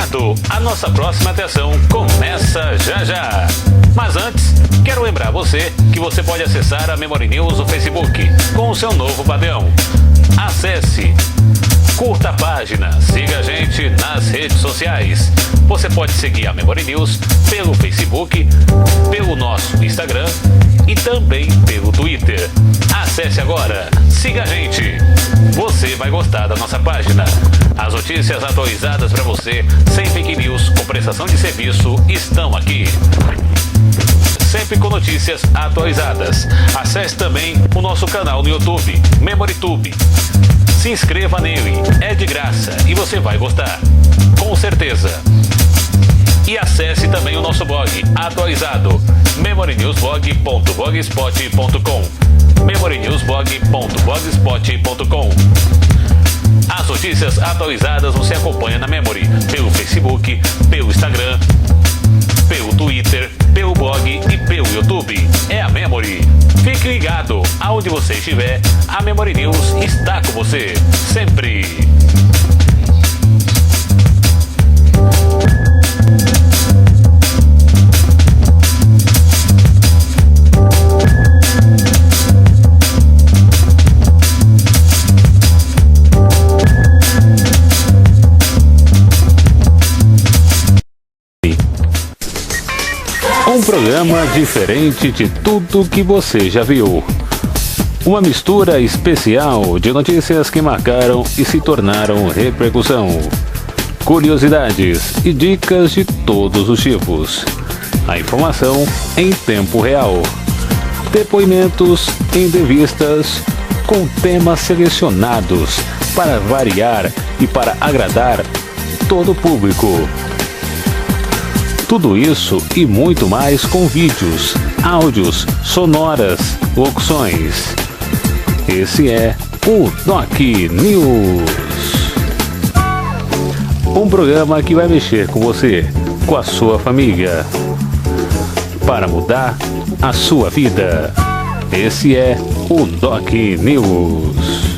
ligado, a nossa próxima atração começa já já. Mas antes, quero lembrar você que você pode acessar a Memory News no Facebook com o seu novo padrão. Acesse, curta a página, siga a gente nas redes sociais. Você pode seguir a Memory News pelo Facebook, pelo nosso Instagram e também pelo Twitter. Acesse agora, siga a gente. Você vai gostar da nossa página. As notícias atualizadas para você, sem fake news ou prestação de serviço, estão aqui. Sempre com notícias atualizadas. Acesse também o nosso canal no YouTube, MemoryTube. Se inscreva nele, é de graça e você vai gostar, com certeza. E acesse também o nosso blog atualizado, memorynewsblog.blogspot.com, memorynewsblog.blogspot.com. As notícias atualizadas você acompanha na Memory, pelo Facebook, pelo Instagram, pelo Twitter, pelo blog e pelo YouTube. É a Memory. Fique ligado, aonde você estiver, a Memory News está com você, sempre. Um programa diferente de tudo que você já viu. Uma mistura especial de notícias que marcaram e se tornaram repercussão. Curiosidades e dicas de todos os tipos. A informação em tempo real. Depoimentos, entrevistas com temas selecionados para variar e para agradar todo o público. Tudo isso e muito mais com vídeos, áudios, sonoras, locuções. Esse é o Doc News. Um programa que vai mexer com você, com a sua família, para mudar a sua vida. Esse é o Doc News.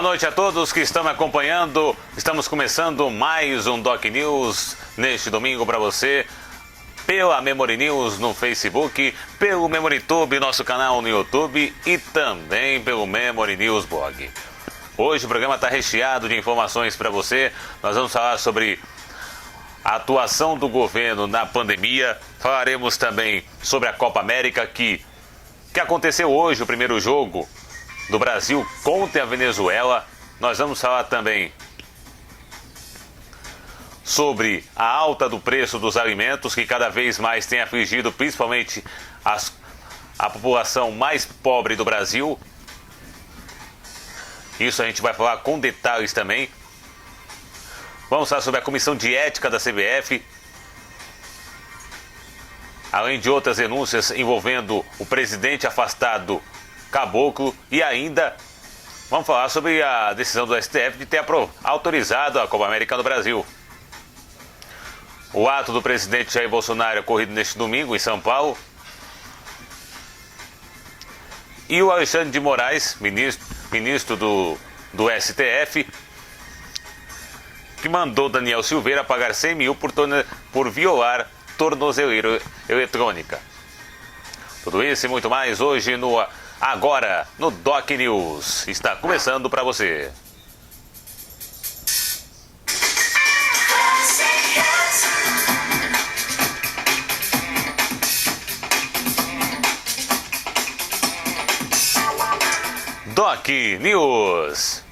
Boa noite a todos que estão me acompanhando. Estamos começando mais um Doc News neste domingo para você, pela Memory News no Facebook, pelo MemoryTube, nosso canal no YouTube e também pelo Memory News Blog. Hoje o programa está recheado de informações para você. Nós vamos falar sobre a atuação do governo na pandemia. Falaremos também sobre a Copa América que aconteceu hoje, o primeiro jogo do Brasil contra a Venezuela. Nós vamos falar também sobre a alta do preço dos alimentos que cada vez mais tem afligido principalmente a população mais pobre do Brasil. Isso a gente vai falar com detalhes também. Vamos falar sobre a comissão de ética da CBF, além de outras denúncias envolvendo o presidente afastado Caboclo, e ainda vamos falar sobre a decisão do STF de ter autorizado a Copa América no Brasil. O ato do presidente Jair Bolsonaro ocorrido neste domingo em São Paulo. E o Alexandre de Moraes, ministro do STF, que mandou Daniel Silveira pagar 100 mil por violar tornozeleira eletrônica. Tudo isso e muito mais hoje agora no Doc News. Está começando para você. Doc News.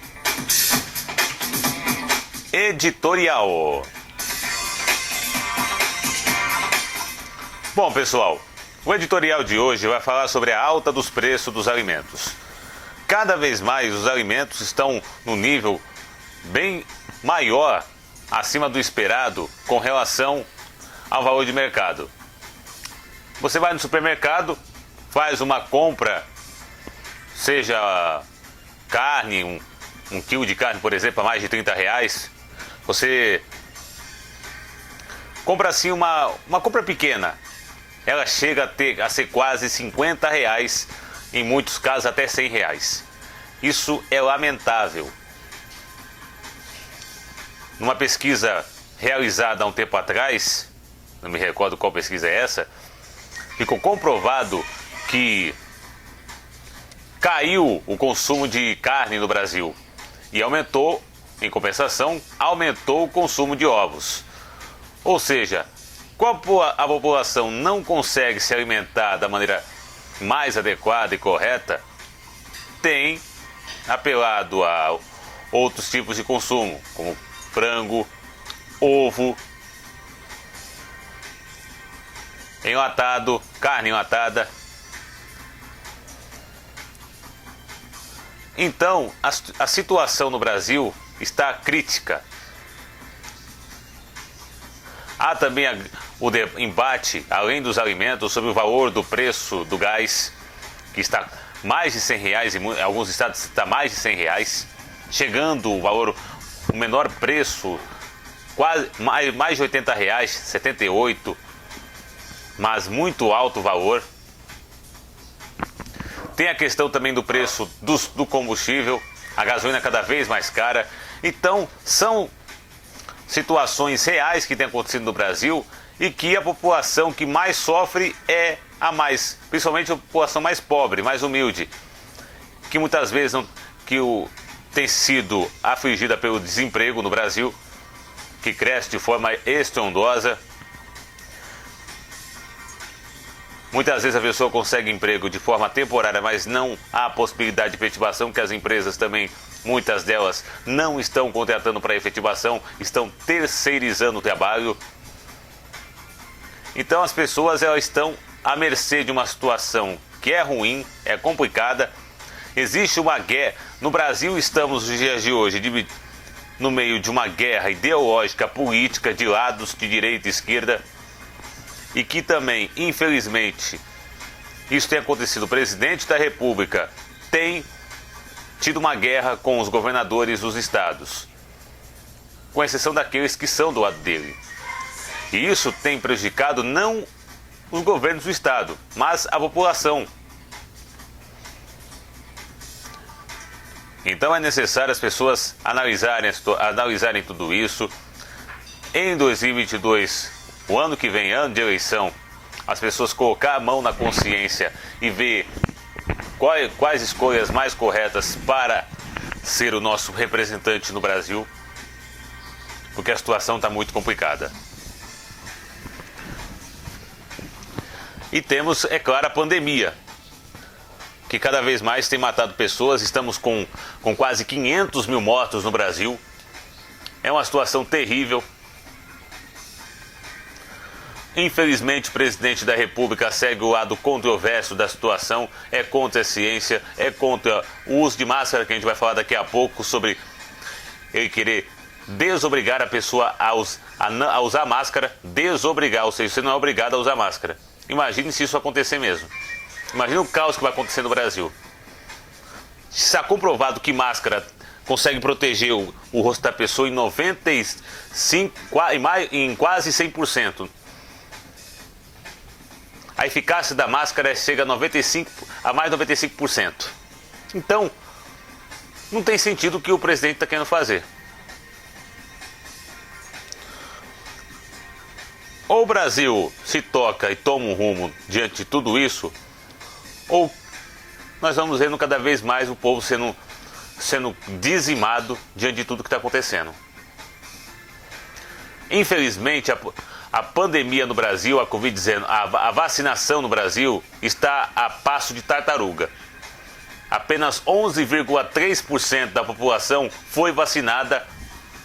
editorial. Bom, pessoal, o editorial de hoje vai falar sobre a alta dos preços dos alimentos. Cada vez mais os alimentos estão no nível bem maior, acima do esperado, com relação ao valor de mercado. Você vai no supermercado, faz uma compra, seja carne, um quilo de carne, por exemplo, a mais de R$30. Você compra assim uma compra pequena. Ela chega a ser quase R$50, em muitos casos até R$100. Isso é lamentável. Numa pesquisa realizada há um tempo atrás, não me recordo qual pesquisa é essa, ficou comprovado que caiu o consumo de carne no Brasil e aumentou, em compensação, aumentou o consumo de ovos. Ou seja, como a população não consegue se alimentar da maneira mais adequada e correta, tem apelado a outros tipos de consumo, como frango, ovo, enlatado, carne enlatada. Então, a situação no Brasil está crítica. Há também o embate, além dos alimentos, sobre o valor do preço do gás, que está mais de R$100, em alguns estados está mais de R$100, chegando o menor preço, quase mais de R$80, R$78, mas muito alto o valor. Tem a questão também do preço do combustível, a gasolina cada vez mais cara. Então, são situações reais que têm acontecido no Brasil e que a população que mais sofre é principalmente a população mais pobre, mais humilde, que muitas vezes tem sido afligida pelo desemprego no Brasil, que cresce de forma estrondosa. Muitas vezes a pessoa consegue emprego de forma temporária, mas não há possibilidade de efetivação, que as empresas também, muitas delas, não estão contratando para efetivação, estão terceirizando o trabalho. Então as pessoas elas estão à mercê de uma situação que é ruim, é complicada. Existe uma guerra. No Brasil estamos nos dias de hoje no meio de uma guerra ideológica, política, de lados de direita e esquerda. E que também, infelizmente, isso tem acontecido. O presidente da República tem tido uma guerra com os governadores dos estados, com exceção daqueles que são do lado dele. E isso tem prejudicado não os governos do estado, mas a população. Então é necessário as pessoas analisarem tudo isso. Em 2022, o ano que vem, ano de eleição, as pessoas colocar a mão na consciência e ver quais escolhas mais corretas para ser o nosso representante no Brasil, porque a situação está muito complicada. E temos, é claro, a pandemia, que cada vez mais tem matado pessoas. Estamos com quase 500 mil mortos no Brasil. É uma situação terrível. Infelizmente, o presidente da República segue o lado controverso da situação, é contra a ciência, é contra o uso de máscara, que a gente vai falar daqui a pouco, sobre ele querer desobrigar a pessoa a usar máscara, desobrigar, ou seja, você não é obrigado a usar máscara. Imagine se isso acontecer mesmo. Imagine o caos que vai acontecer no Brasil. Está comprovado que máscara consegue proteger o rosto da pessoa em 95%, em quase 100%. A eficácia da máscara chega a mais de 95%. Então, não tem sentido o que o presidente está querendo fazer. Ou o Brasil se toca e toma um rumo diante de tudo isso, ou nós vamos vendo cada vez mais o povo sendo dizimado diante de tudo que está acontecendo. Infelizmente, a pandemia no Brasil, a Covid-19, a vacinação no Brasil está a passo de tartaruga. Apenas 11,3% da população foi vacinada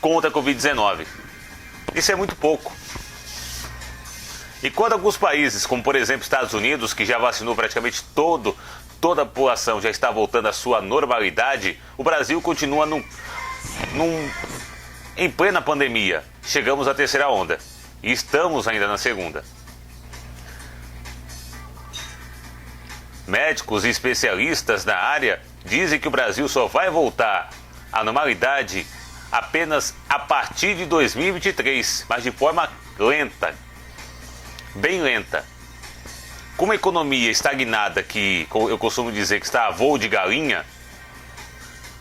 contra a Covid-19. Isso é muito pouco. E quando alguns países, como por exemplo Estados Unidos, que já vacinou praticamente toda a população, já está voltando à sua normalidade, o Brasil continua em plena pandemia. Chegamos à terceira onda e estamos ainda na segunda. Médicos e especialistas na área dizem que o Brasil só vai voltar à normalidade apenas a partir de 2023, mas de forma lenta, bem lenta. Com uma economia estagnada, que eu costumo dizer que está a voo de galinha,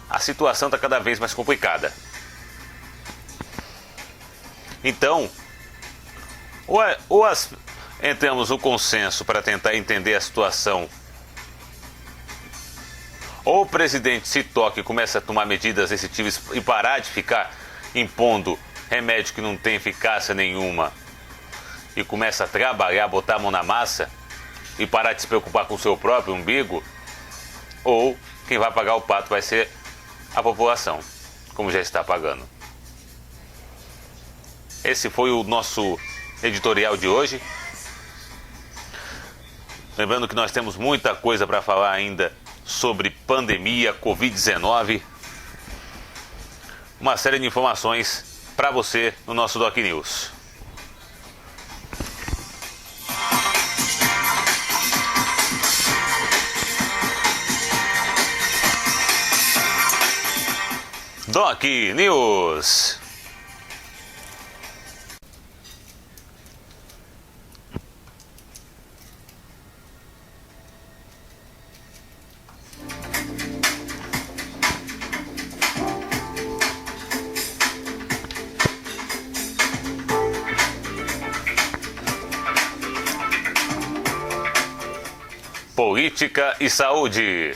a situação está cada vez mais complicada. Então, entramos no consenso para tentar entender a situação, ou o presidente se toca e começa a tomar medidas restritivas e parar de ficar impondo remédio que não tem eficácia nenhuma e começa a trabalhar, botar a mão na massa e parar de se preocupar com o seu próprio umbigo, ou quem vai pagar o pato vai ser a população, como já está pagando. Esse foi o nosso editorial de hoje. Lembrando que nós temos muita coisa para falar ainda sobre pandemia, Covid-19. Uma série de informações para você no nosso Doc News. Doc News. Política e saúde.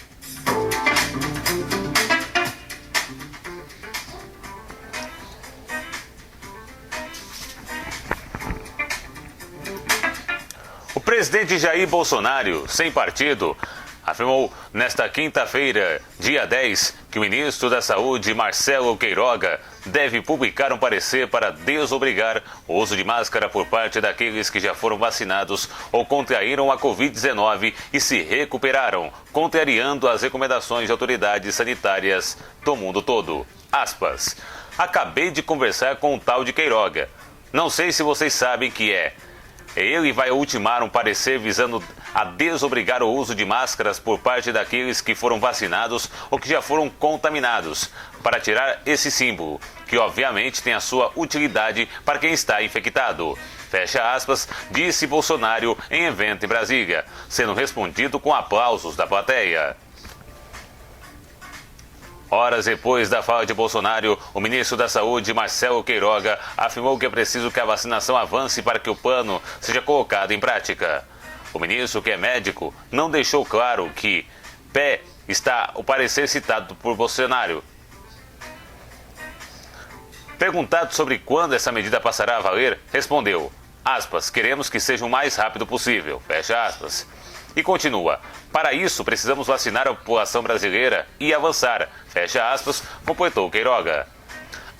O presidente Jair Bolsonaro, sem partido, afirmou nesta quinta-feira, dia 10, que o ministro da Saúde, Marcelo Queiroga, deve publicar um parecer para desobrigar o uso de máscara por parte daqueles que já foram vacinados ou contraíram a Covid-19 e se recuperaram, contrariando as recomendações de autoridades sanitárias do mundo todo. Aspas. Acabei de conversar com o tal de Queiroga. Não sei se vocês sabem que ele vai ultimar um parecer visando a desobrigar o uso de máscaras por parte daqueles que foram vacinados ou que já foram contaminados, para tirar esse símbolo, que obviamente tem a sua utilidade para quem está infectado. Fecha aspas, disse Bolsonaro em evento em Brasília, sendo respondido com aplausos da plateia. Horas depois da fala de Bolsonaro, o ministro da Saúde, Marcelo Queiroga, afirmou que é preciso que a vacinação avance para que o plano seja colocado em prática. O ministro, que é médico, não deixou claro que pé está o parecer citado por Bolsonaro. Perguntado sobre quando essa medida passará a valer, respondeu, aspas, queremos que seja o mais rápido possível, fecha aspas. E continua, para isso precisamos vacinar a população brasileira e avançar, fecha aspas, completou Queiroga.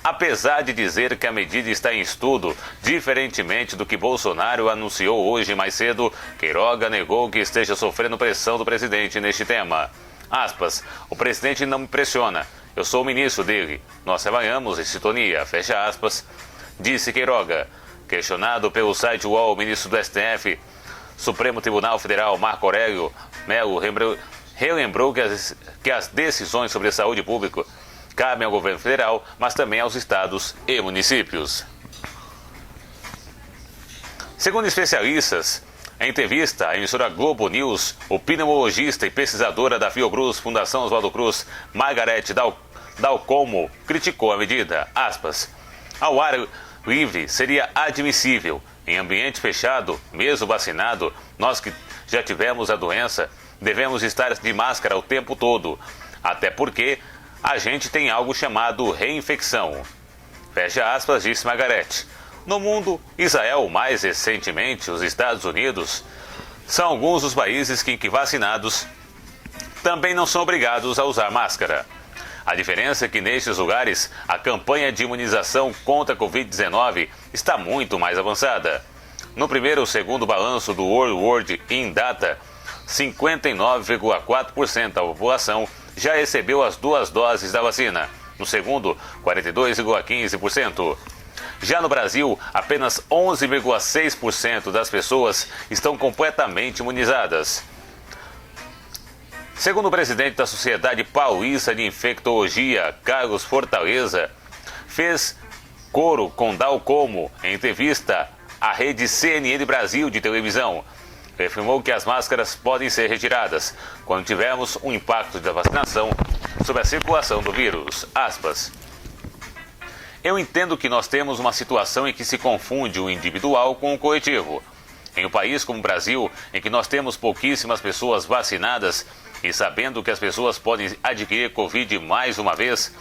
Apesar de dizer que a medida está em estudo, diferentemente do que Bolsonaro anunciou hoje mais cedo, Queiroga negou que esteja sofrendo pressão do presidente neste tema. Aspas, o presidente não me pressiona, eu sou o ministro dele, nós trabalhamos em sintonia, fecha aspas, disse Queiroga. Questionado pelo site UOL, o ministro do STF, Supremo Tribunal Federal, Marco Aurélio Mello, relembrou que as decisões sobre a saúde pública cabem ao governo federal, mas também aos estados e municípios. Segundo especialistas, em entrevista à emissora Globo News, o pneumologista e pesquisadora da Fiocruz, Fundação Oswaldo Cruz, Margarete Dalcomo, criticou a medida. Aspas, ao ar livre seria admissível. Em ambiente fechado, mesmo vacinado, nós que já tivemos a doença, devemos estar de máscara o tempo todo, até porque a gente tem algo chamado reinfecção. Fecha aspas, disse Margarete. No mundo, Israel, mais recentemente os Estados Unidos, são alguns dos países em que vacinados também não são obrigados a usar máscara. A diferença é que nestes lugares a campanha de imunização contra a Covid-19 está muito mais avançada. No primeiro e segundo balanço do World in Data, 59,4% da população já recebeu as 2 doses da vacina. No segundo, 42,15%. Já no Brasil, apenas 11,6% das pessoas estão completamente imunizadas. Segundo o presidente da Sociedade Paulista de Infectologia, Carlos Fortaleza, fez coro com Dalcomo em entrevista à rede CNN Brasil de televisão. Ele afirmou que as máscaras podem ser retiradas quando tivermos um impacto da vacinação sobre a circulação do vírus. Aspas. Eu entendo que nós temos uma situação em que se confunde o individual com o coletivo. Em um país como o Brasil, em que nós temos pouquíssimas pessoas vacinadas e sabendo que as pessoas podem adquirir Covid mais uma vez,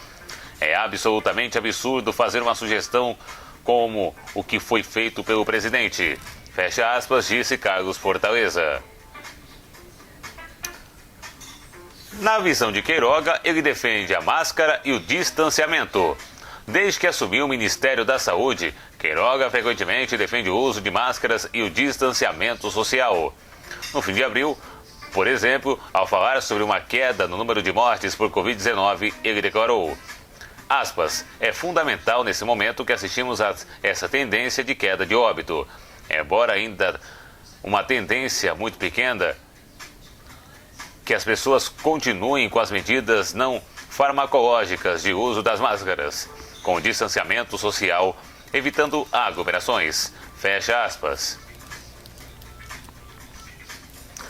é absolutamente absurdo fazer uma sugestão como o que foi feito pelo presidente. Fecha aspas, disse Carlos Fortaleza. Na visão de Queiroga, ele defende a máscara e o distanciamento. Desde que assumiu o Ministério da Saúde, Queiroga frequentemente defende o uso de máscaras e o distanciamento social. No fim de abril, por exemplo, ao falar sobre uma queda no número de mortes por Covid-19, ele declarou, aspas, é fundamental nesse momento que assistimos a essa tendência de queda de óbito. Embora ainda uma tendência muito pequena, que as pessoas continuem com as medidas não farmacológicas de uso das máscaras, com distanciamento social, evitando aglomerações. Fecha aspas.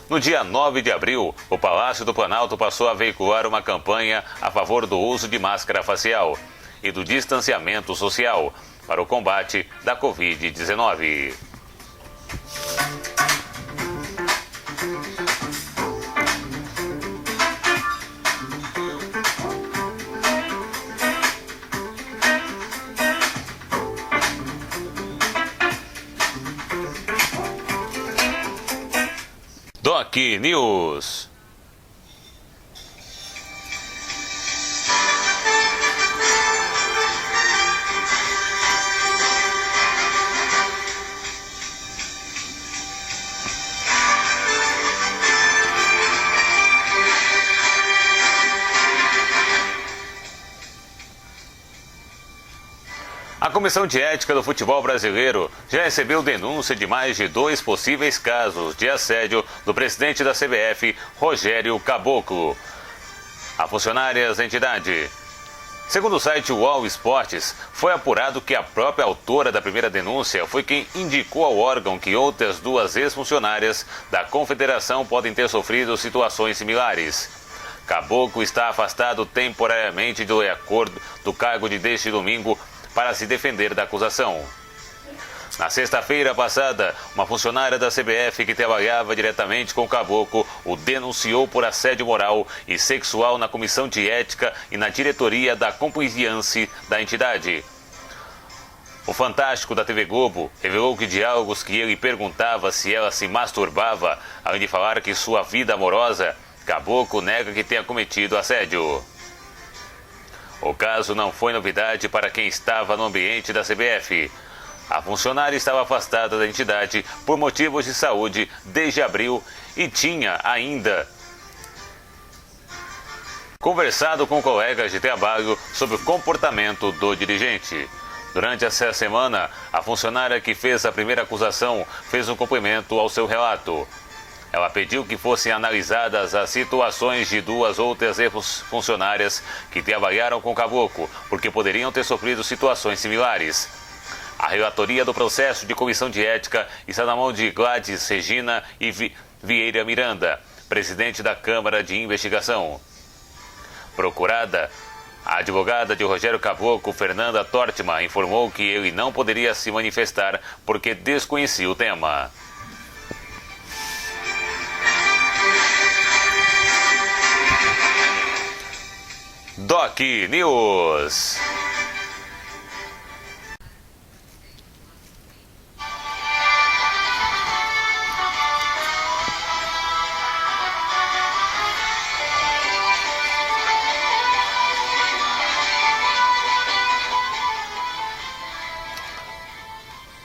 No dia 9 de abril, o Palácio do Planalto passou a veicular uma campanha a favor do uso de máscara facial e do distanciamento social para o combate da Covid-19. Doc News. A Comissão de Ética do Futebol Brasileiro já recebeu denúncia de mais de 2 possíveis casos de assédio do presidente da CBF, Rogério Caboclo, a funcionárias da entidade. Segundo o site UOL Esportes, foi apurado que a própria autora da primeira denúncia foi quem indicou ao órgão que outras 2 ex-funcionárias da Confederação podem ter sofrido situações similares. Caboclo está afastado temporariamente do acordo do cargo deste domingo para se defender da acusação. Na sexta-feira passada, uma funcionária da CBF que trabalhava diretamente com o Caboclo o denunciou por assédio moral e sexual na Comissão de Ética e na diretoria da compliance da entidade. O Fantástico da TV Globo revelou que diálogos que ele perguntava se ela se masturbava, além de falar que sua vida amorosa, Caboclo nega que tenha cometido assédio. O caso não foi novidade para quem estava no ambiente da CBF. A funcionária estava afastada da entidade por motivos de saúde desde abril e tinha ainda conversado com colegas de trabalho sobre o comportamento do dirigente. Durante essa semana, a funcionária que fez a primeira acusação fez um complemento ao seu relato. Ela pediu que fossem analisadas as situações de 2 outras funcionárias que trabalharam com o Caboclo, porque poderiam ter sofrido situações similares. A relatoria do processo de comissão de ética está na mão de Gladys Regina e Vieira Miranda, presidente da Câmara de Investigação. Procurada, a advogada de Rogério Caboclo, Fernanda Tortman, informou que ele não poderia se manifestar porque desconhecia o tema. Doc News.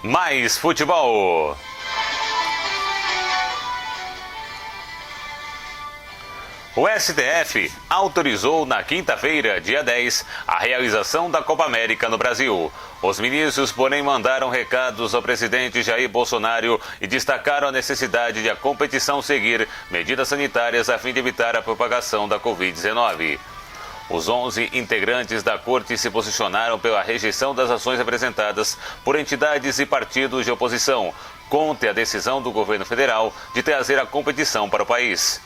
Mais futebol. O STF autorizou na quinta-feira, dia 10, a realização da Copa América no Brasil. Os ministros, porém, mandaram recados ao presidente Jair Bolsonaro e destacaram a necessidade de a competição seguir medidas sanitárias a fim de evitar a propagação da Covid-19. Os 11 integrantes da corte se posicionaram pela rejeição das ações apresentadas por entidades e partidos de oposição contra a decisão do governo federal de trazer a competição para o país.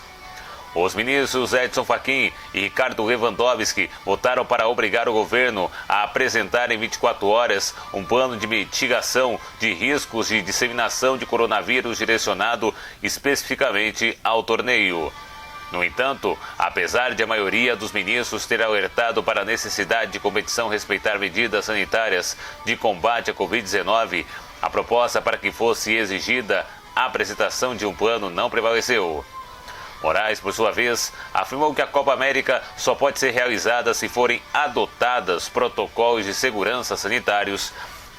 Os ministros Edson Fachin e Ricardo Lewandowski votaram para obrigar o governo a apresentar em 24 horas um plano de mitigação de riscos de disseminação de coronavírus direcionado especificamente ao torneio. No entanto, apesar de a maioria dos ministros ter alertado para a necessidade de competição respeitar medidas sanitárias de combate à Covid-19, a proposta para que fosse exigida a apresentação de um plano não prevaleceu. Moraes, por sua vez, afirmou que a Copa América só pode ser realizada se forem adotados protocolos de segurança sanitários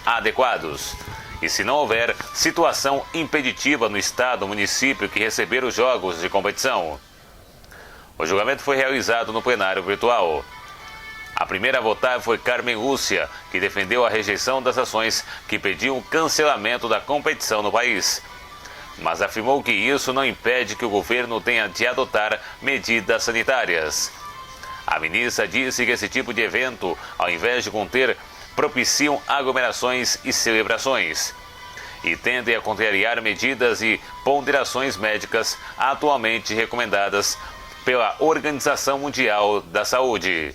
adequados e se não houver situação impeditiva no estado ou município que receber os jogos de competição. O julgamento foi realizado no plenário virtual. A primeira a votar foi Carmen Lúcia, que defendeu a rejeição das ações que pediam o cancelamento da competição no país, mas afirmou que isso não impede que o governo tenha de adotar medidas sanitárias. A ministra disse que esse tipo de evento, ao invés de conter, propiciam aglomerações e celebrações e tendem a contrariar medidas e ponderações médicas atualmente recomendadas pela Organização Mundial da Saúde.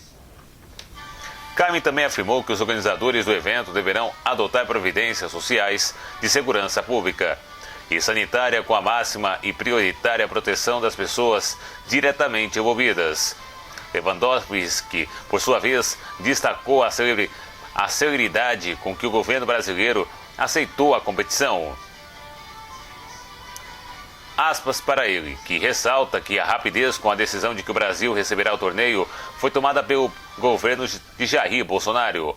Carmen também afirmou que os organizadores do evento deverão adotar providências sociais de segurança pública e sanitária com a máxima e prioritária proteção das pessoas diretamente envolvidas. Lewandowski, por sua vez, destacou a celeridade com que o governo brasileiro aceitou a competição. Aspas para ele, que ressalta que a rapidez com a decisão de que o Brasil receberá o torneio foi tomada pelo governo de Jair Bolsonaro.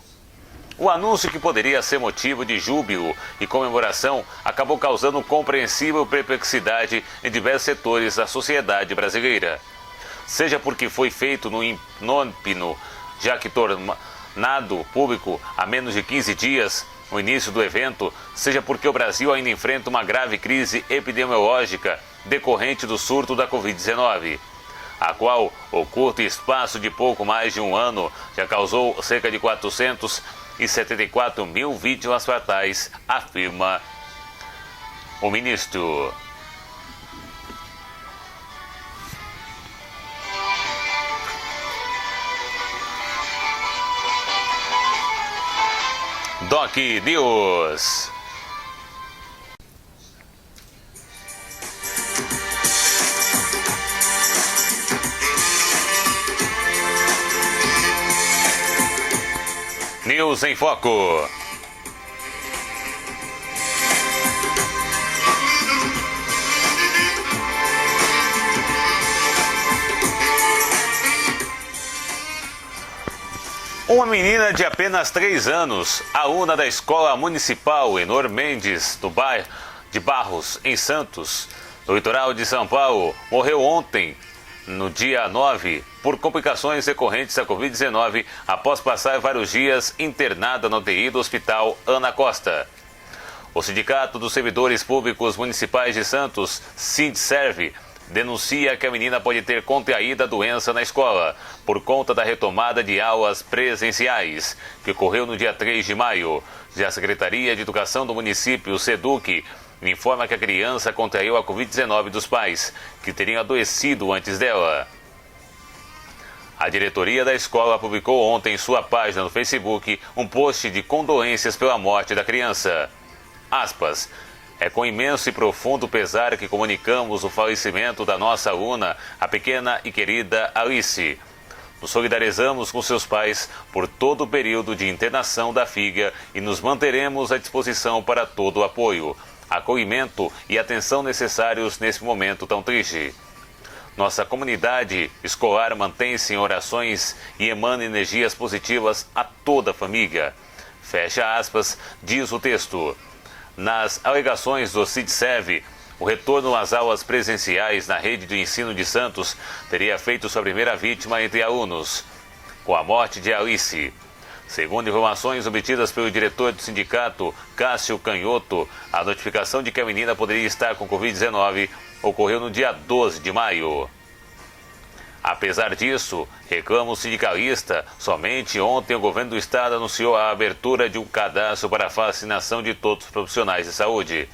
O anúncio, que poderia ser motivo de júbilo e comemoração, acabou causando compreensível perplexidade em diversos setores da sociedade brasileira. Seja porque foi feito no inópino, já que tornado público há menos de 15 dias, o início do evento, seja porque o Brasil ainda enfrenta uma grave crise epidemiológica decorrente do surto da Covid-19, a qual, o curto espaço de pouco mais de um ano, já causou cerca de 474 mil vítimas fatais, afirma o ministro. Doc News. News em Foco. Uma menina de apenas 3 anos, aluna da Escola Municipal Enor Mendes, do bairro de Barros, em Santos, no litoral de São Paulo, morreu ontem, no dia 9, por complicações decorrentes da Covid-19, após passar vários dias internada no UTI do Hospital Ana Costa. O Sindicato dos Servidores Públicos Municipais de Santos, Sindserv, denuncia que a menina pode ter contraído a doença na escola por conta da retomada de aulas presenciais, que ocorreu no dia 3 de maio. Já a Secretaria de Educação do município, SEDUC, informa que a criança contraiu a Covid-19 dos pais, que teriam adoecido antes dela. A diretoria da escola publicou ontem em sua página no Facebook um post de condolências pela morte da criança. Aspas. É com imenso e profundo pesar que comunicamos o falecimento da nossa aluna, a pequena e querida Alice. Nos solidarizamos com seus pais por todo o período de internação da filha e nos manteremos à disposição para todo o apoio, acolhimento e atenção necessários nesse momento tão triste. Nossa comunidade escolar mantém-se em orações e emana energias positivas a toda a família. Fecha aspas, diz o texto. nas alegações do CIDSEV, o retorno às aulas presenciais na rede de ensino de Santos teria feito sua primeira vítima entre alunos, com a morte de Alice. Segundo informações obtidas pelo diretor do sindicato, Cássio Canhoto, a notificação de que a menina poderia estar com Covid-19 ocorreu no dia 12 de maio. Apesar disso, reclama o sindicalista, somente ontem o governo do estado anunciou a abertura de um cadastro para a vacinação de todos os profissionais de saúde.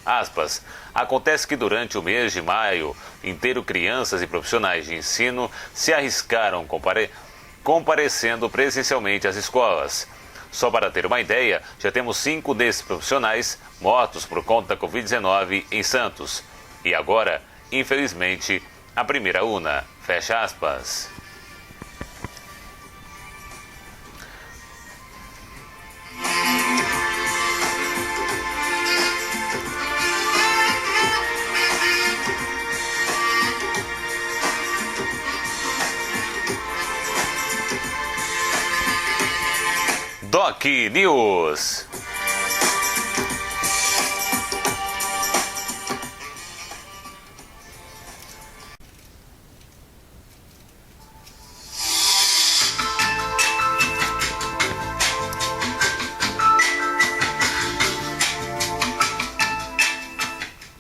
Aspas, acontece que durante o mês de maio inteiro crianças e profissionais de ensino se arriscaram comparecendo presencialmente às escolas. Só para ter uma ideia, já temos 5 desses profissionais mortos por conta da Covid-19 em Santos. E agora, infelizmente, a primeira UNA. Fecha aspas. Doc News.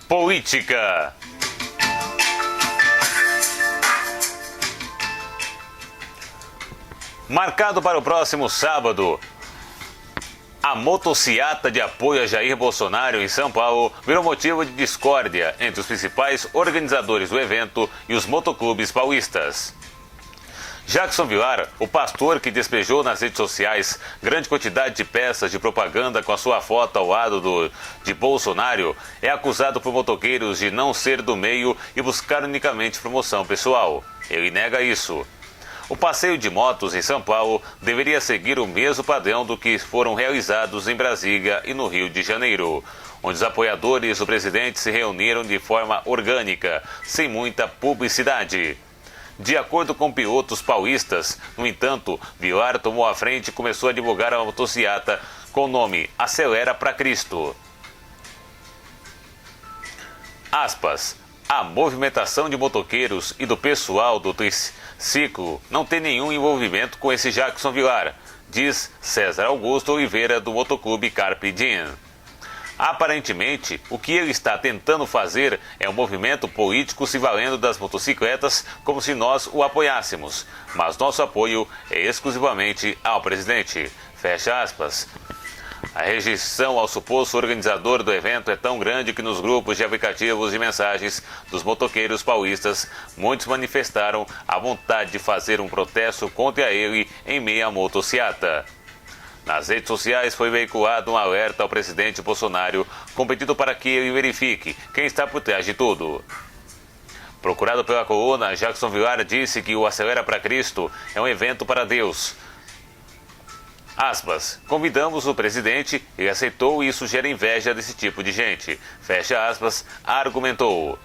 Política. Marcado para o próximo sábado, a motociata de apoio a Jair Bolsonaro em São Paulo virou motivo de discórdia entre os principais organizadores do evento e os motoclubes paulistas. Jackson Villar, o pastor que despejou nas redes sociais grande quantidade de peças de propaganda com a sua foto ao lado de Bolsonaro, é acusado por motoqueiros de não ser do meio e buscar unicamente promoção pessoal. Ele nega isso. O passeio de motos em São Paulo deveria seguir o mesmo padrão do que foram realizados em Brasília e no Rio de Janeiro, onde os apoiadores do presidente se reuniram de forma orgânica, sem muita publicidade. De acordo com pilotos paulistas, no entanto, Villar tomou a frente e começou a divulgar a motociata com o nome Acelera pra Cristo. Aspas, a movimentação de motoqueiros e do pessoal do triciclo não tem nenhum envolvimento com esse Jackson Villar, diz César Augusto Oliveira do motoclube Carpe Diem. Aparentemente, o que ele está tentando fazer é um movimento político se valendo das motocicletas como se nós o apoiássemos, mas nosso apoio é exclusivamente ao presidente. Fecha aspas. A rejeição ao suposto organizador do evento é tão grande que nos grupos de aplicativos de mensagens dos motoqueiros paulistas, muitos manifestaram a vontade de fazer um protesto contra ele em meio à motociata. Nas redes sociais foi veiculado um alerta ao presidente Bolsonaro com pedido para que ele verifique quem está por trás de tudo. Procurado pela coluna, Jackson Villar disse que o Acelera pra Cristo é um evento para Deus. Aspas, convidamos o presidente, ele aceitou e isso gera inveja desse tipo de gente. Fecha aspas, argumentou.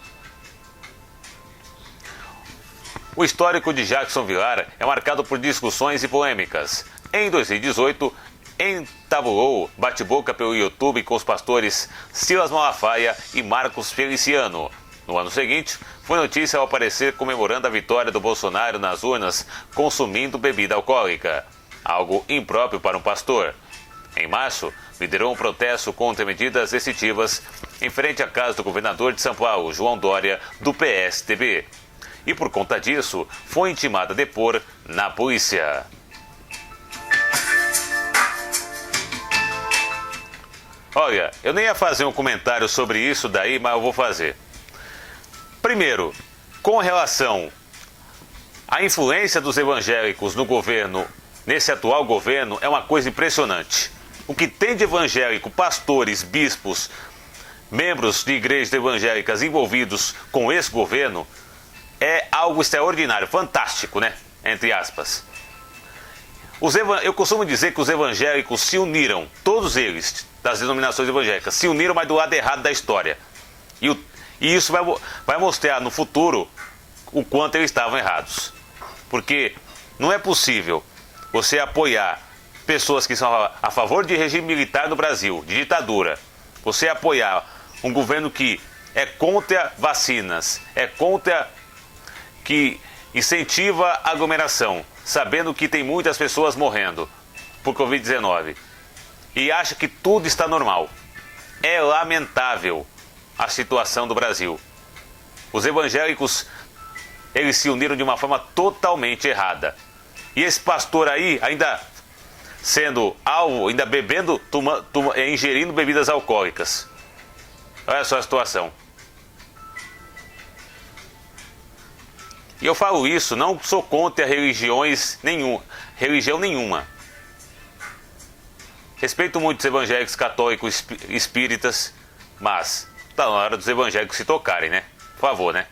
O histórico de Jackson Villar é marcado por discussões e polêmicas. Em 2018, entabulou bate-boca pelo YouTube com os pastores Silas Malafaia e Marcos Feliciano. No ano seguinte, foi notícia ao aparecer comemorando a vitória do Bolsonaro nas urnas consumindo bebida alcoólica, algo impróprio para um pastor. Em março, liderou um protesto contra medidas restritivas em frente à casa do governador de São Paulo, João Dória, do PSDB. E por conta disso, foi intimada a depor na polícia. Olha, eu nem ia fazer um comentário sobre isso daí, mas eu vou fazer. Primeiro, com relação à influência dos evangélicos no governo, nesse atual governo, é uma coisa impressionante. O que tem de evangélico, pastores, bispos, membros de igrejas evangélicas envolvidos com esse governo, é algo extraordinário, fantástico, né? Entre aspas. Eu costumo dizer que os evangélicos se uniram, todos eles, das denominações evangélicas, se uniram, mas do lado errado da história. E isso vai mostrar no futuro o quanto eles estavam errados. Porque não é possível você apoiar pessoas que são a favor de regime militar no Brasil, de ditadura, Você apoiar um governo que é contra vacinas, é contra que incentiva a aglomeração, sabendo que tem muitas pessoas morrendo por Covid-19 e acha que tudo está normal. É lamentável a situação do Brasil. Os evangélicos, eles se uniram de uma forma totalmente errada. E esse pastor aí, ainda sendo alvo, ainda bebendo, ingerindo bebidas alcoólicas. Olha só a situação. E eu falo isso, não sou contra religião nenhuma. Respeito muito os evangélicos católicos espíritas, mas está na hora dos evangélicos se tocarem, né? Por favor, né?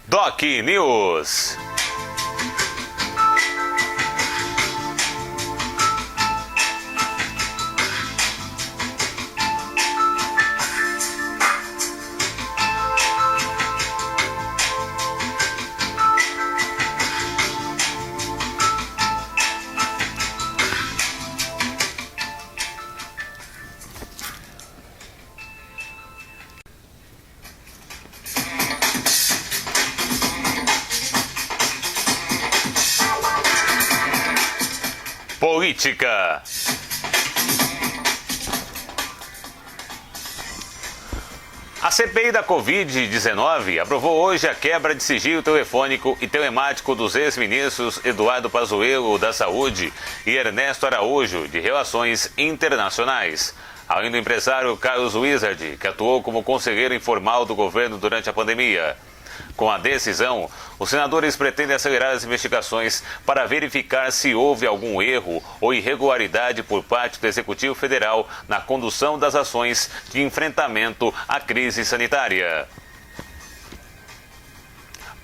Doc News. Política. A CPI da Covid-19 aprovou hoje a quebra de sigilo telefônico e telemático dos ex-ministros Eduardo Pazuello, da Saúde, e Ernesto Araújo, de Relações Internacionais, além do empresário Carlos Wizard, que atuou como conselheiro informal do governo durante a pandemia. Com a decisão, os senadores pretendem acelerar as investigações para verificar se houve algum erro ou irregularidade por parte do Executivo Federal na condução das ações de enfrentamento à crise sanitária.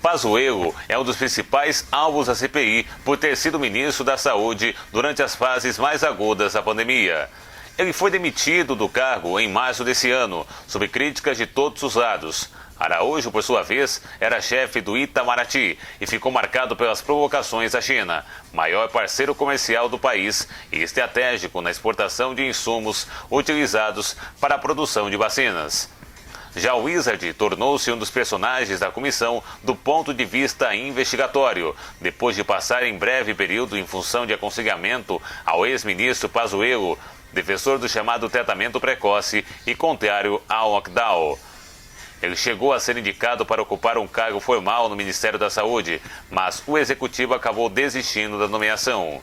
Pazuello é um dos principais alvos da CPI por ter sido ministro da Saúde durante as fases mais agudas da pandemia. Ele foi demitido do cargo em março desse ano, sob críticas de todos os lados. Araújo, por sua vez, era chefe do Itamaraty e ficou marcado pelas provocações à China, maior parceiro comercial do país e estratégico na exportação de insumos utilizados para a produção de vacinas. Já o Wizard tornou-se um dos personagens da comissão do ponto de vista investigatório, depois de passar em breve período em função de aconselhamento ao ex-ministro Pazuello, defensor do chamado tratamento precoce e contrário ao lockdown. Ele chegou a ser indicado para ocupar um cargo formal no Ministério da Saúde, mas o executivo acabou desistindo da nomeação.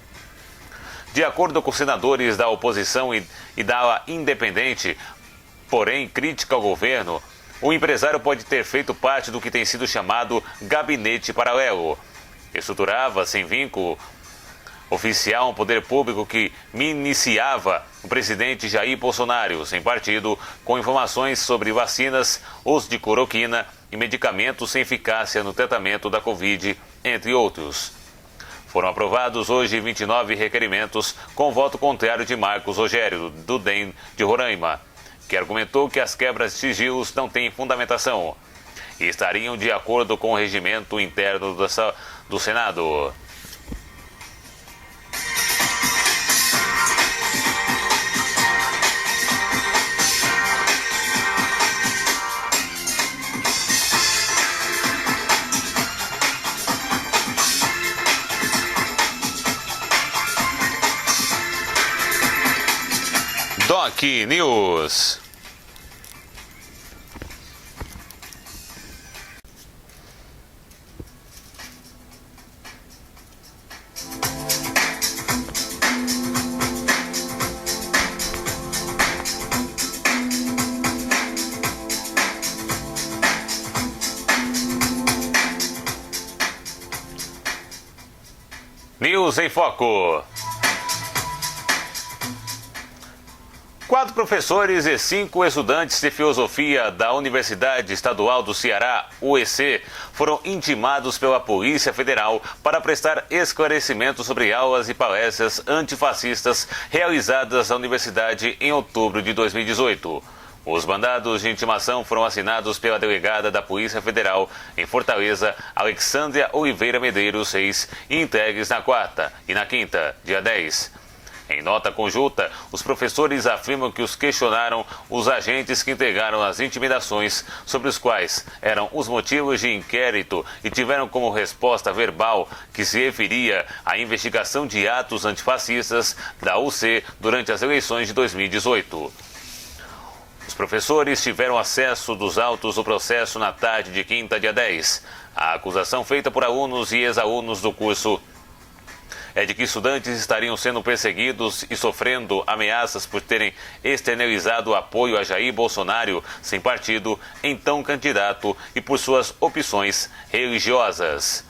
De acordo com senadores da oposição e da independente, porém crítica ao governo, o empresário pode ter feito parte do que tem sido chamado gabinete paralelo. Estruturava, sem vínculo oficial, um poder público que miniciava o presidente Jair Bolsonaro, sem partido, com informações sobre vacinas, uso de cloroquina e medicamentos sem eficácia no tratamento da Covid, entre outros. Foram aprovados hoje 29 requerimentos com voto contrário de Marcos Rogério, do DEM de Roraima, que argumentou que as quebras de sigilos não têm fundamentação e estariam de acordo com o regimento interno do Senado. Doc News. News em Foco. 4 professores e 5 estudantes de filosofia da Universidade Estadual do Ceará, UEC, foram intimados pela Polícia Federal para prestar esclarecimentos sobre aulas e palestras antifascistas realizadas na universidade em outubro de 2018. Os mandados de intimação foram assinados pela delegada da Polícia Federal em Fortaleza, Alexandria Oliveira Medeiros Reis, e entregues na quarta e na quinta, dia 10. Em nota conjunta, os professores afirmam que os questionaram os agentes que entregaram as intimidações, sobre os quais eram os motivos de inquérito, e tiveram como resposta verbal que se referia à investigação de atos antifascistas da UC durante as eleições de 2018. Os professores tiveram acesso dos autos do processo na tarde de quinta, dia 10. A acusação feita por alunos e ex-alunos do curso é de que estudantes estariam sendo perseguidos e sofrendo ameaças por terem externalizado o apoio a Jair Bolsonaro, sem partido, então candidato, e por suas opções religiosas.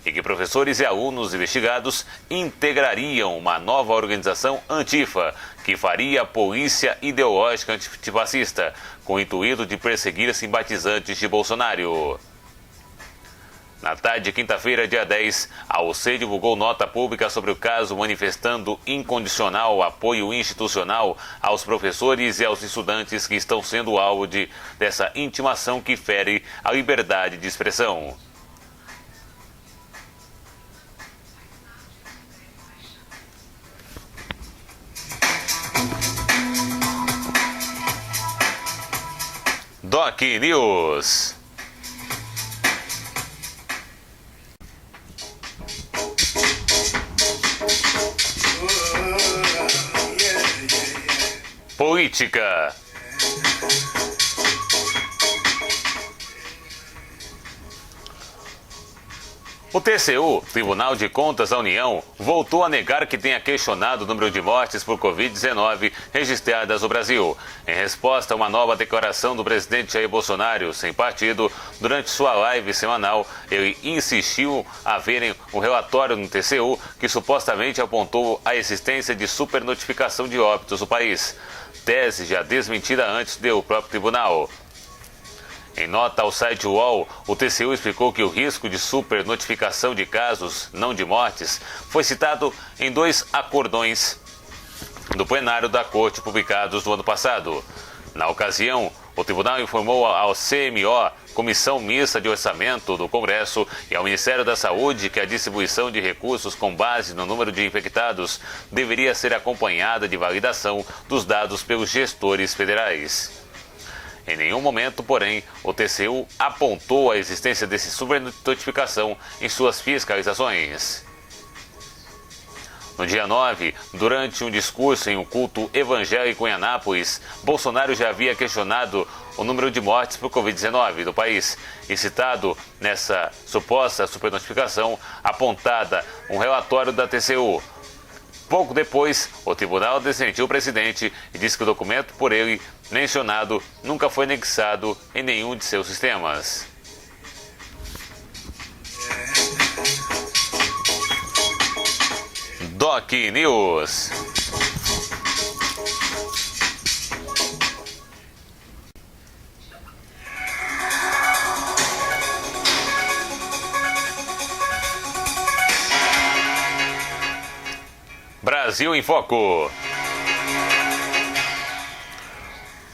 E que professores e alunos investigados integrariam uma nova organização Antifa, que faria a polícia ideológica antifascista, com o intuito de perseguir simpatizantes de Bolsonaro. Na tarde de quinta-feira, dia 10, a UC divulgou nota pública sobre o caso, manifestando incondicional apoio institucional aos professores e aos estudantes que estão sendo alvo dessa intimação que fere a liberdade de expressão. Doc News. Política. O TCU, Tribunal de Contas da União, voltou a negar que tenha questionado o número de mortes por Covid-19 registradas no Brasil. Em resposta a uma nova declaração do presidente Jair Bolsonaro, sem partido, durante sua live semanal, ele insistiu a verem um relatório no TCU que supostamente apontou a existência de supernotificação de óbitos no país. Tese já desmentida antes do próprio tribunal. Em nota ao site UOL, o TCU explicou que o risco de supernotificação de casos, não de mortes, foi citado em 2 acordões do plenário da Corte publicados no ano passado. Na ocasião, o tribunal informou ao CMO, Comissão Mista de Orçamento do Congresso, e ao Ministério da Saúde que a distribuição de recursos com base no número de infectados deveria ser acompanhada de validação dos dados pelos gestores federais. Em nenhum momento, porém, o TCU apontou a existência dessa supernotificação em suas fiscalizações. No dia 9, durante um discurso em um culto evangélico em Anápolis, Bolsonaro já havia questionado o número de mortes por Covid-19 do país e citado nessa suposta supernotificação apontada um relatório da TCU. Pouco depois, o tribunal desmentiu o presidente e disse que o documento por ele mencionado nunca foi anexado em nenhum de seus sistemas. Doc News. Brasil em Foco.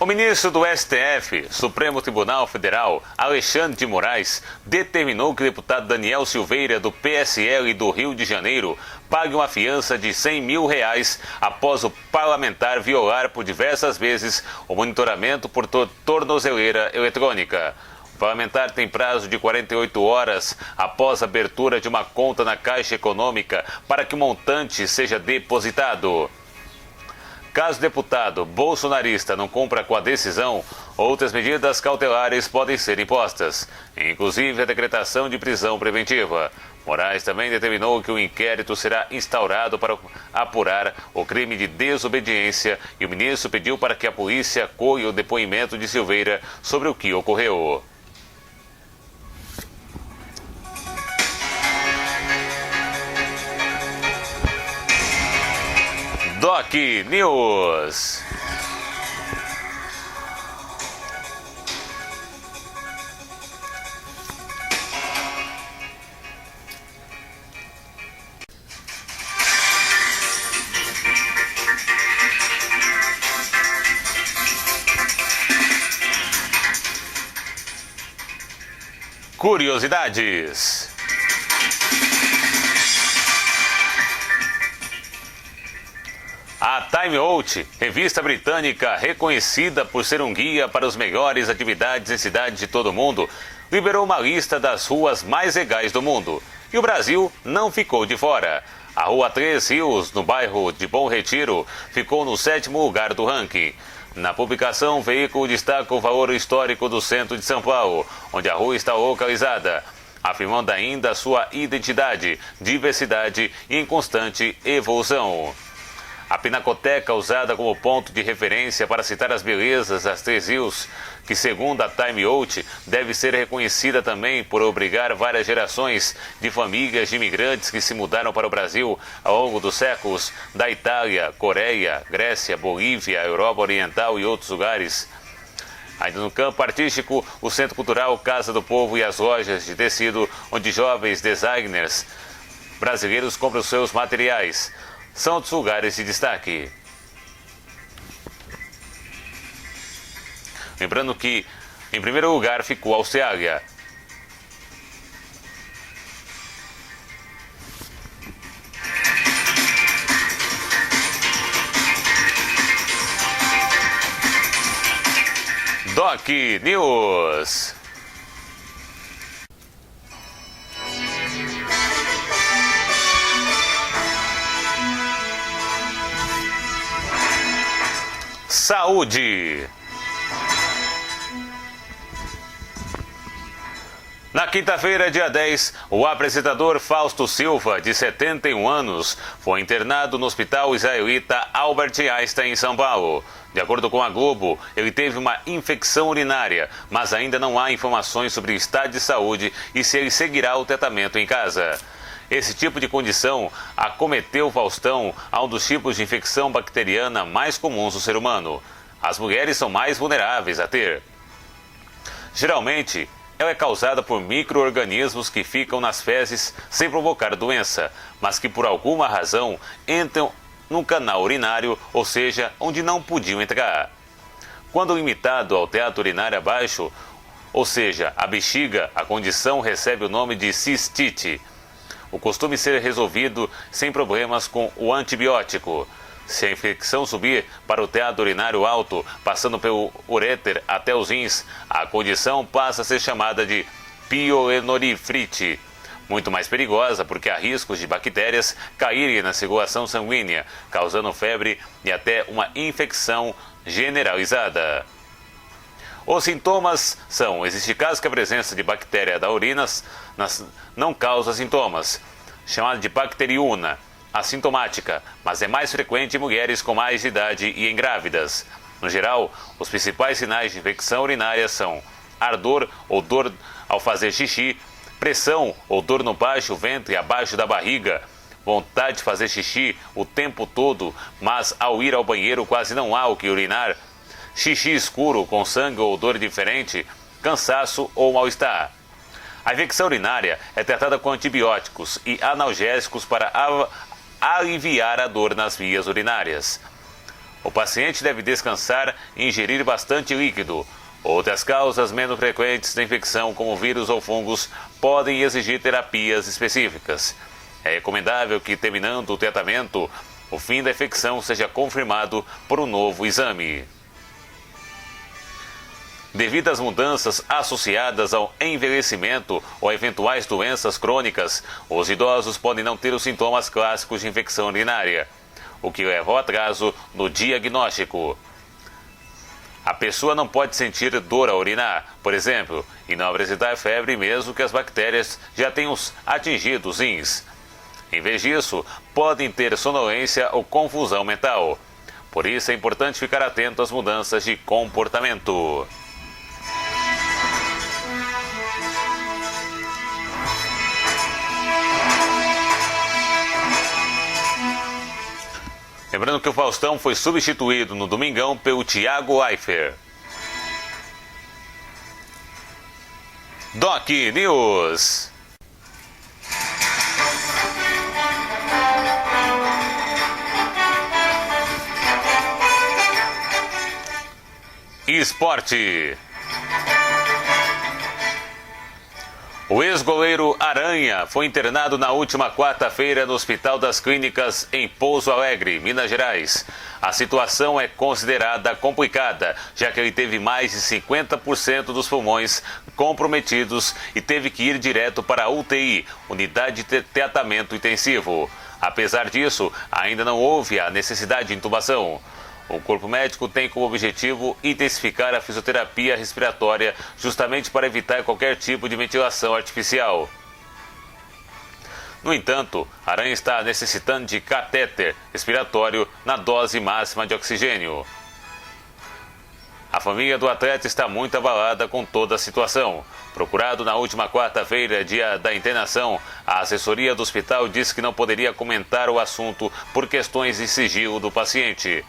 O ministro do STF, Supremo Tribunal Federal, Alexandre de Moraes, determinou que o deputado Daniel Silveira, do PSL do Rio de Janeiro, pague uma fiança de R$100 mil após o parlamentar violar por diversas vezes o monitoramento por tornozeleira eletrônica. O parlamentar tem prazo de 48 horas após a abertura de uma conta na Caixa Econômica para que o montante seja depositado. Caso o deputado bolsonarista não cumpra com a decisão, outras medidas cautelares podem ser impostas, inclusive a decretação de prisão preventiva. Moraes também determinou que um inquérito será instaurado para apurar o crime de desobediência e o ministro pediu para que a polícia acolha o depoimento de Silveira sobre o que ocorreu. Doc News. curiosidades. A Time Out, revista britânica reconhecida por ser um guia para as melhores atividades em cidades de todo o mundo, liberou uma lista das ruas mais legais do mundo. E o Brasil não ficou de fora. A Rua Três Rios, no bairro de Bom Retiro, ficou no 7º lugar do ranking. Na publicação, o veículo destaca o valor histórico do centro de São Paulo, onde a rua está localizada, afirmando ainda sua identidade, diversidade e em constante evolução. A Pinacoteca, usada como ponto de referência para citar as belezas das Três Rios, que segundo a Time Out, deve ser reconhecida também por obrigar várias gerações de famílias de imigrantes que se mudaram para o Brasil ao longo dos séculos, da Itália, Coreia, Grécia, Bolívia, Europa Oriental e outros lugares. Ainda no campo artístico, o Centro Cultural Casa do Povo e as lojas de tecido, onde jovens designers brasileiros compram seus materiais, são outros lugares de destaque. Lembrando que, em primeiro lugar, ficou a Austrália. Doc News. Saúde. Na quinta-feira, dia 10, o apresentador Fausto Silva, de 71 anos, foi internado no Hospital Israelita Albert Einstein, em São Paulo. De acordo com a Globo, ele teve uma infecção urinária, mas ainda não há informações sobre o estado de saúde e se ele seguirá o tratamento em casa. Esse tipo de condição acometeu Faustão a um dos tipos de infecção bacteriana mais comuns no ser humano. As mulheres são mais vulneráveis a ter. Geralmente, ela é causada por micro-organismos que ficam nas fezes sem provocar doença, mas que por alguma razão entram no canal urinário, ou seja, onde não podiam entrar. Quando limitado ao trato urinário abaixo, ou seja, a bexiga, a condição recebe o nome de cistite. O costume ser resolvido sem problemas com o antibiótico. Se a infecção subir para o trato urinário alto, passando pelo uréter até os rins, a condição passa a ser chamada de pielonephritite. Muito mais perigosa porque há riscos de bactérias caírem na circulação sanguínea, causando febre e até uma infecção generalizada. Os sintomas são: existe casos que a presença de bactéria da urina não causa sintomas, chamada de bacteriúria, assintomática, mas é mais frequente em mulheres com mais de idade e em grávidas. No geral, os principais sinais de infecção urinária são ardor ou dor ao fazer xixi, pressão ou dor no baixo ventre e abaixo da barriga, vontade de fazer xixi o tempo todo, mas ao ir ao banheiro quase não há o que urinar, xixi escuro com sangue ou odor diferente, cansaço ou mal-estar. A infecção urinária é tratada com antibióticos e analgésicos para aliviar a dor nas vias urinárias. O paciente deve descansar e ingerir bastante líquido. Outras causas menos frequentes da infecção, como vírus ou fungos, podem exigir terapias específicas. É recomendável que, terminando o tratamento, o fim da infecção seja confirmado por um novo exame. Devido às mudanças associadas ao envelhecimento ou eventuais doenças crônicas, os idosos podem não ter os sintomas clássicos de infecção urinária, o que leva ao atraso no diagnóstico. A pessoa não pode sentir dor ao urinar, por exemplo, e não apresentar febre mesmo que as bactérias já tenham atingido os rins. Em vez disso, podem ter sonolência ou confusão mental. Por isso é importante ficar atento às mudanças de comportamento. Lembrando que o Faustão foi substituído no Domingão pelo Thiago Leifert. Doc News. Esporte. O ex-goleiro Aranha foi internado na última quarta-feira no Hospital das Clínicas em Pouso Alegre, Minas Gerais. A situação é considerada complicada, já que ele teve mais de 50% dos pulmões comprometidos e teve que ir direto para a UTI, Unidade de Tratamento Intensivo. Apesar disso, ainda não houve a necessidade de intubação. O corpo médico tem como objetivo intensificar a fisioterapia respiratória, justamente para evitar qualquer tipo de ventilação artificial. No entanto, Aranha está necessitando de catéter respiratório na dose máxima de oxigênio. A família do atleta está muito abalada com toda a situação. Procurado na última quarta-feira, dia da internação, a assessoria do hospital disse que não poderia comentar o assunto por questões de sigilo do paciente.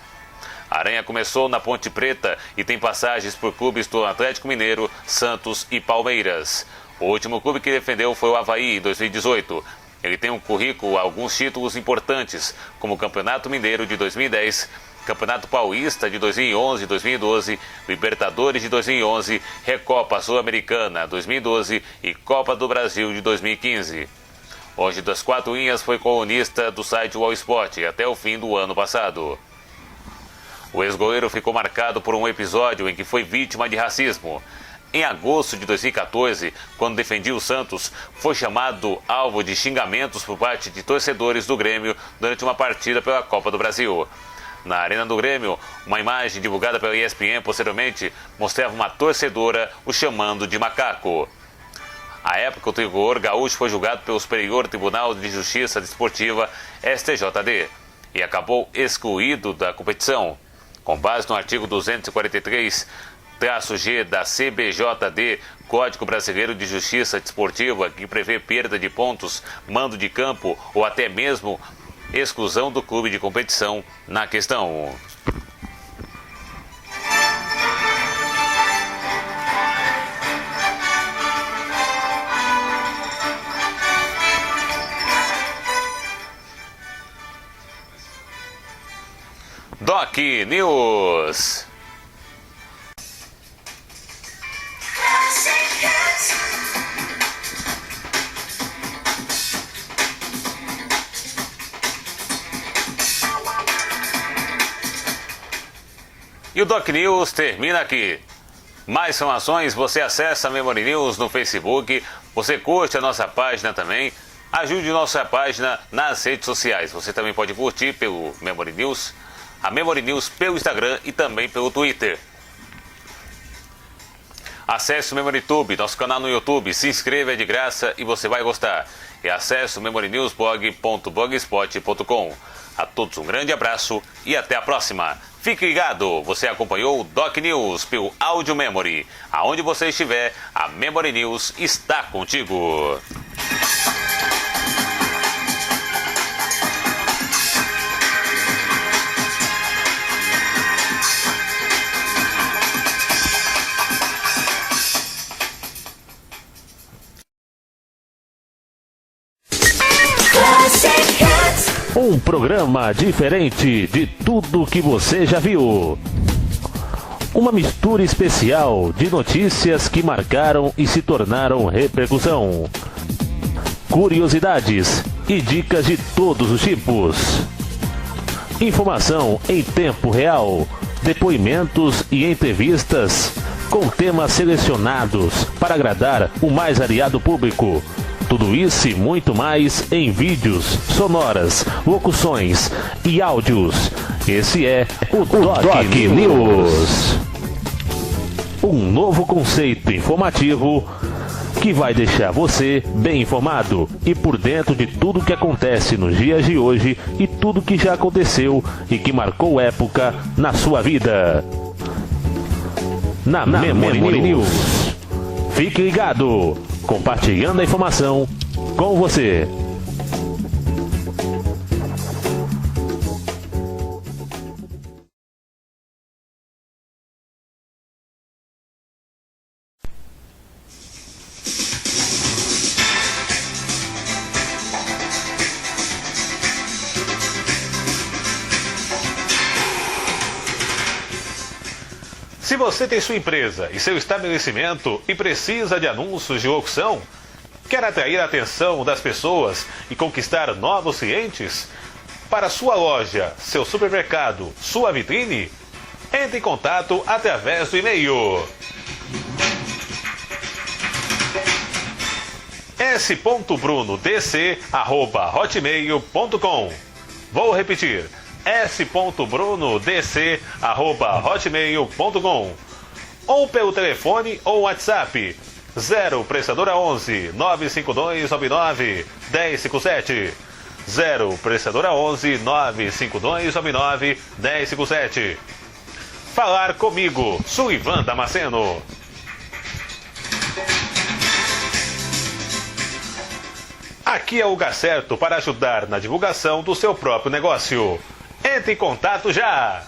Aranha começou na Ponte Preta e tem passagens por clubes do Atlético Mineiro, Santos e Palmeiras. O último clube que defendeu foi o Avaí, em 2018. Ele tem um currículo, alguns títulos importantes, como o Campeonato Mineiro de 2010, Campeonato Paulista de 2011 e 2012, Libertadores de 2011, Recopa Sul-Americana 2012 e Copa do Brasil de 2015. Hoje das Quatro Linhas foi colunista do site All Sport até o fim do ano passado. O ex-goleiro ficou marcado por um episódio em que foi vítima de racismo. Em agosto de 2014, quando defendia o Santos, foi chamado alvo de xingamentos por parte de torcedores do Grêmio durante uma partida pela Copa do Brasil. Na Arena do Grêmio, uma imagem divulgada pela ESPN posteriormente mostrava uma torcedora o chamando de macaco. À época, o tricolor gaúcho foi julgado pelo Superior Tribunal de Justiça Desportiva, STJD, e acabou excluído da competição. Com base no artigo 243-G da CBJD, Código Brasileiro de Justiça Desportiva, que prevê perda de pontos, mando de campo ou até mesmo exclusão do clube de competição na questão. Doc News. E o Doc News termina aqui. Mais informações você acessa a Memory News no Facebook, você curte a nossa página também, ajude a nossa página nas redes sociais. Você também pode curtir pelo Memory News, a Memory News pelo Instagram e também pelo Twitter. Acesse o Memory Tube, nosso canal no YouTube, se inscreva, é de graça e você vai gostar. E acesse o memorynewsblog.blogspot.com. A todos um grande abraço e até a próxima. Fique ligado, você acompanhou o Doc News pelo Audio Memory. Aonde você estiver, a Memory News está contigo. Um programa diferente de tudo que você já viu. Uma mistura especial de notícias que marcaram e se tornaram repercussão. Curiosidades e dicas de todos os tipos. Informação em tempo real, depoimentos e entrevistas com temas selecionados para agradar o mais variado público. Tudo isso e muito mais em vídeos, sonoras, locuções e áudios. Esse é o Doc News. Um novo conceito informativo que vai deixar você bem informado e por dentro de tudo que acontece nos dias de hoje e tudo que já aconteceu e que marcou época na sua vida. Na Memory News. Fique ligado, compartilhando a informação com você. Se você tem sua empresa e seu estabelecimento e precisa de anúncios de locução, Quer atrair a atenção das pessoas e conquistar novos clientes? Para sua loja, seu supermercado, sua vitrine? Entre em contato através do e-mail s.brunodc@hotmail.com. Vou repetir: s.brunodc@hotmail.com, ou pelo telefone ou WhatsApp 0 prestadora 11 952 99 1057, 0 prestadora 11 952 99 1057. Falar comigo, Sullivan Damasceno. Aqui é o lugar certo para ajudar na divulgação do seu próprio negócio. Entre em contato já!